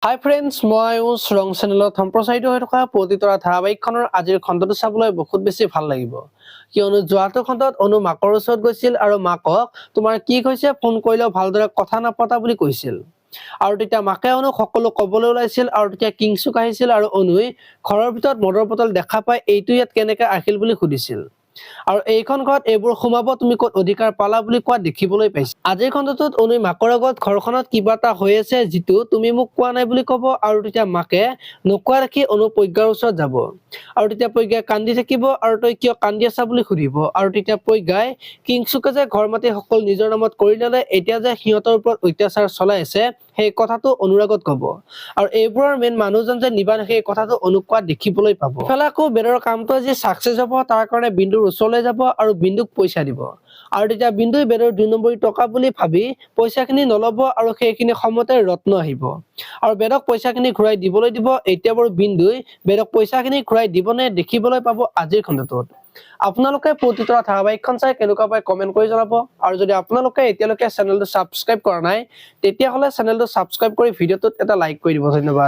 হাই friends, মই ৰং চেনেলত সম্প্ৰচাৰিত হৈ থকা প্ৰতিতৰা ধাৰাবাহিকখনৰ আজিৰ খণ্ডটো চাবলৈ বহুত বেছি ভাল লাগিব। কিয়নো যোৱাটো খণ্ডত অনু মাকৰ ওচৰত গৈছিল আৰু মাকক তোমাৰ কি হৈছে ফোন কৰিলেও ভালদৰে কথা নাপতা বুলি কৈছিল। আৰু তেতিয়া মাকে অনুক সকলো ক'বলৈ ওলাইছিল আৰু তেতিয়া কিংচুক আহিছিল আৰু অনুই ঘৰৰ ভিতৰত মদৰ বটল দেখা পাই এইটো ইয়াত কেনেকৈ আহিল বুলি সুধিছিল। আৰু এইখন ঘৰত এইবোৰ সোমাব তুমি ক'ত অধিকাৰ পালা বুলি কোৱা দেখিবলৈ পাইছে। আজিৰ খণ্ডটোত অনুই মাকৰ আগত ঘৰখনত কিবা এটা হৈ আছে যিটো তুমি মোক কোৱা নাই বুলি ক'ব আৰু তেতিয়া মাকে নোকোৱা দেখি অনু প্ৰজ্ঞাৰ ওচৰত যাব আৰু তেতিয়া প্ৰজ্ঞাই কান্দি থাকিব আৰু তই কিয় কান্দি আছা বুলি সুধিব আৰু তেতিয়া প্ৰজ্ঞাই কিংচুকে যে ঘৰ মাটি সকলো নিজৰ নামত কৰি ল'লে, এতিয়া যে সিহঁতৰ ওপৰত অত্যাচাৰ চলাই আছে সেই কথাটো অনুৰ আগত ক'ব আৰু এইবোৰৰ মেইন মানুহজন যে নিবান সেই কথাটো অনুক কোৱা দেখিবলৈ পাব। ইফালে আকৌ বেদৰ কামটো আজি ছাকচেছ হ'ব, তাৰ কাৰণে বিন্দুৰ ওচৰলৈ যাব আৰু বিন্দুক পইচা দিব আৰু তেতিয়া বিন্দুই বেদৰ 2 নম্বৰী টকা বুলি ভাবি পইচাখিনি নল'ব আৰু সেইখিনি সময়তে ৰত্ন আহিব আৰু বেদক পইচাখিনি ঘূৰাই দিবলৈ দিব। এতিয়া বাৰু বিন্দুই বেদক পইচাখিনি ঘূৰাই দিবনে দেখিবলৈ পাব আজিৰ খণ্ডটোত। আপোনালোকে প্ৰতিতৰা ধাৰাবাহিকখন চাই কেনেকুৱা পায় কমেন্ট কৰি জনাব আৰু যদি আপোনালোকে এতিয়ালৈকে চেনেলটো ছাবস্ক্ৰাইব কৰা নাই তেতিয়াহ'লে চেনেলটো ছাবস্ক্ৰাইব কৰি ভিডিঅ'টোত এটা লাইক কৰি দিব। ধন্যবাদ।